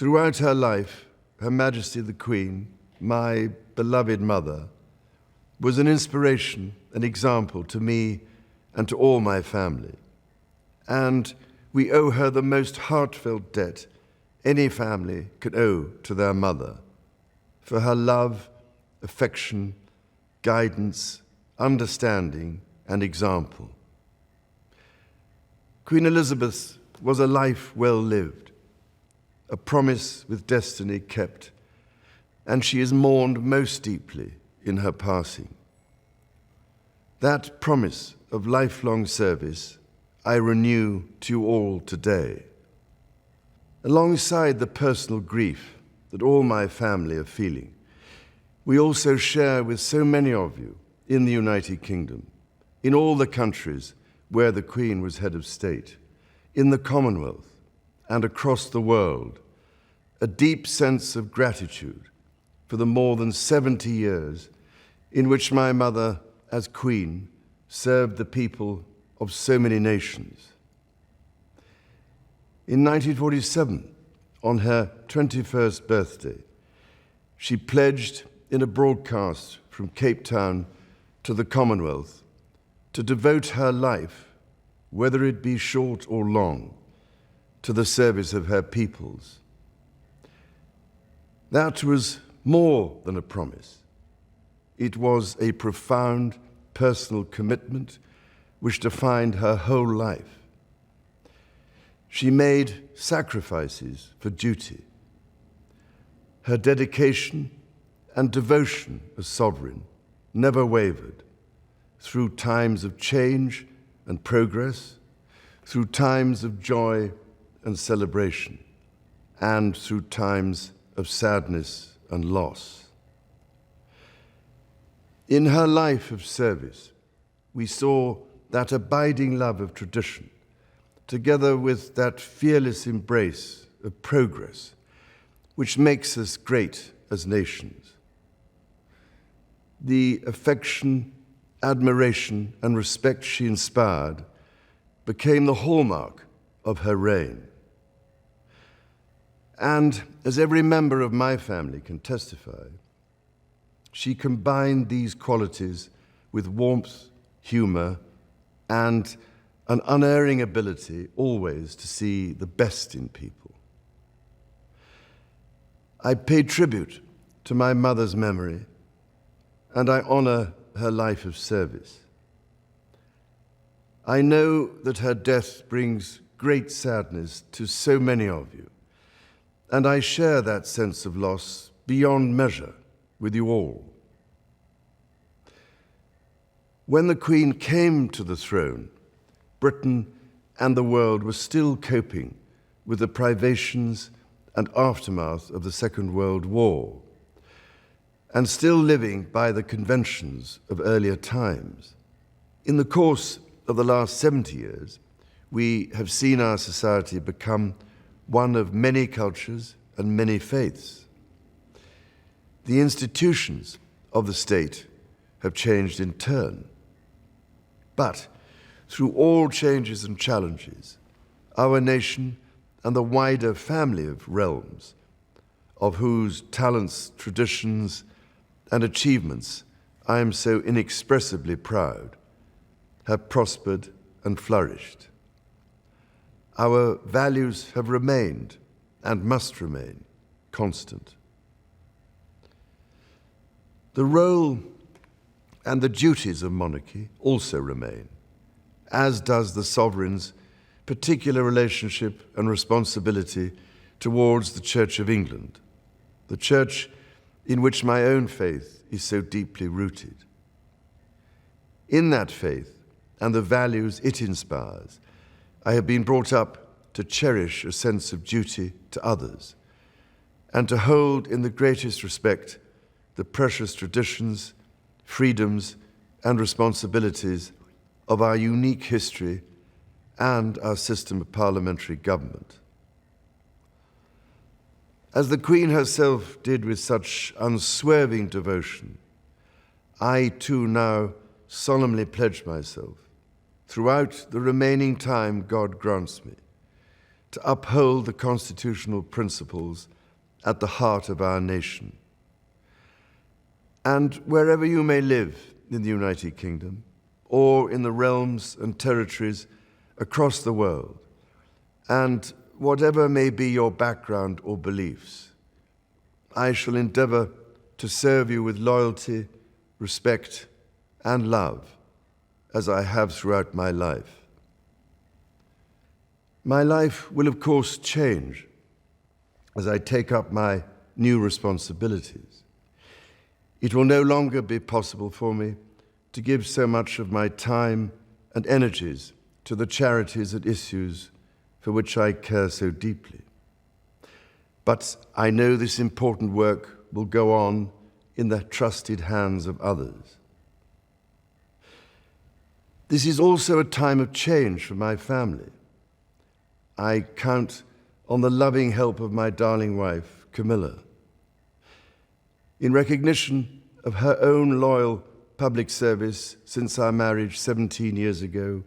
Throughout her life, Her Majesty the Queen, my beloved mother, was an inspiration, an example to me and to all my family. And we owe her the most heartfelt debt any family could owe to their mother, for her love, affection, guidance, understanding, and example. Queen Elizabeth was a life well lived, a promise with destiny kept, and she is mourned most deeply in her passing. That promise of lifelong service I renew to you all today. Alongside the personal grief that all my family are feeling, we also share with so many of you in the United Kingdom, in all the countries where the Queen was head of state, in the Commonwealth and across the world, a deep sense of gratitude for the more than 70 years in which my mother, as Queen, served the people of so many nations. In 1947, on her 21st birthday, she pledged in a broadcast from Cape Town to the Commonwealth to devote her life, whether it be short or long, to the service of her peoples. That was more than a promise. It was a profound personal commitment which defined her whole life. She made sacrifices for duty. Her dedication and devotion as sovereign never wavered through times of change and progress, through times of joy and celebration, and through times of sadness and loss. In her life of service, we saw that abiding love of tradition, together with that fearless embrace of progress, which makes us great as nations. The affection, admiration, and respect she inspired became the hallmark of her reign. And as every member of my family can testify, she combined these qualities with warmth, humor, and an unerring ability always to see the best in people. I pay tribute to my mother's memory, and I honor her life of service. I know that her death brings great sadness to so many of you, and I share that sense of loss beyond measure with you all. When the Queen came to the throne, Britain and the world were still coping with the privations and aftermath of the Second World War, and still living by the conventions of earlier times. In the course of the last 70 years, we have seen our society become one of many cultures and many faiths. The institutions of the state have changed in turn. But through all changes and challenges, our nation and the wider family of realms, of whose talents, traditions, and achievements I am so inexpressibly proud, have prospered and flourished. Our values have remained, and must remain, constant. The role and the duties of monarchy also remain, as does the sovereign's particular relationship and responsibility towards the Church of England, the church in which my own faith is so deeply rooted. In that faith and the values it inspires, I have been brought up to cherish a sense of duty to others and to hold in the greatest respect the precious traditions, freedoms, and responsibilities of our unique history and our system of parliamentary government. As the Queen herself did with such unswerving devotion, I too now solemnly pledge myself, throughout the remaining time God grants me, to uphold the constitutional principles at the heart of our nation. And wherever you may live in the United Kingdom, or in the realms and territories across the world, and whatever may be your background or beliefs, I shall endeavor to serve you with loyalty, respect, and love, as I have throughout my life. My life will, of course, change as I take up my new responsibilities. It will no longer be possible for me to give so much of my time and energies to the charities and issues for which I care so deeply. But I know this important work will go on in the trusted hands of others. This is also a time of change for my family. I count on the loving help of my darling wife, Camilla. In recognition of her own loyal public service since our marriage 17 years ago,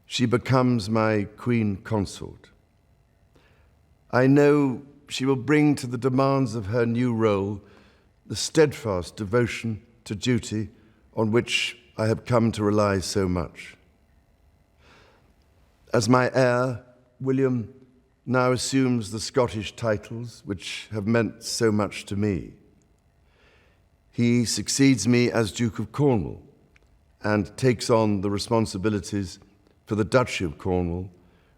she becomes my Queen Consort. I know she will bring to the demands of her new role the steadfast devotion to duty on which I have come to rely so much. As my heir, William now assumes the Scottish titles which have meant so much to me. He succeeds me as Duke of Cornwall and takes on the responsibilities for the Duchy of Cornwall,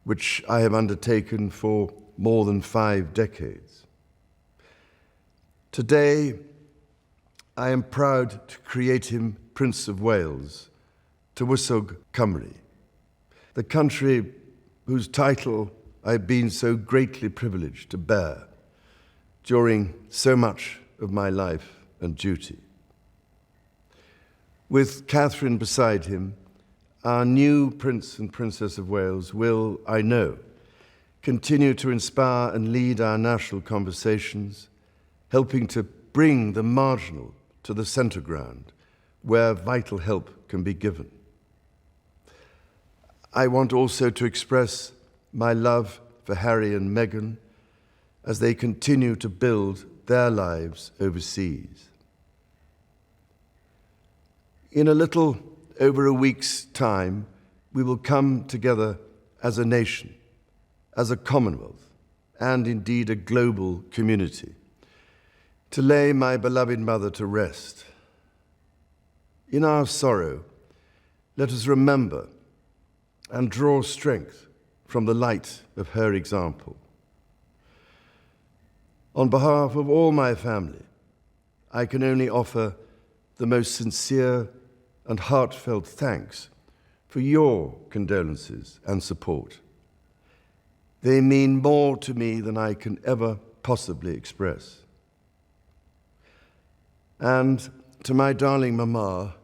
which I have undertaken for more than 5 decades. Today, I am proud to create him Prince of Wales, Tywysog Cymru, the country whose title I've been so greatly privileged to bear during so much of my life and duty. With Catherine beside him, our new Prince and Princess of Wales will, I know, continue to inspire and lead our national conversations, helping to bring the marginal to the centre ground, where vital help can be given. I want also to express my love for Harry and Meghan as they continue to build their lives overseas. In a little over a week's time, we will come together as a nation, as a Commonwealth, and indeed a global community, to lay my beloved mother to rest. In our sorrow, let us remember and draw strength from the light of her example. On behalf of all my family, I can only offer the most sincere and heartfelt thanks for your condolences and support. They mean more to me than I can ever possibly express. And to my darling Mama,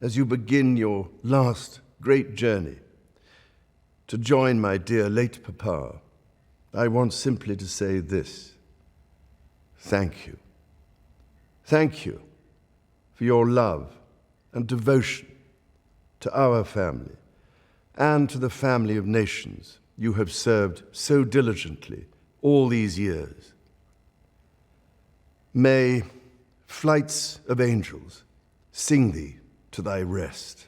as you begin your last great journey to join my dear late Papa, I want simply to say this: thank you. Thank you for your love and devotion to our family and to the family of nations you have served so diligently all these years. May flights of angels sing thee to thy rest.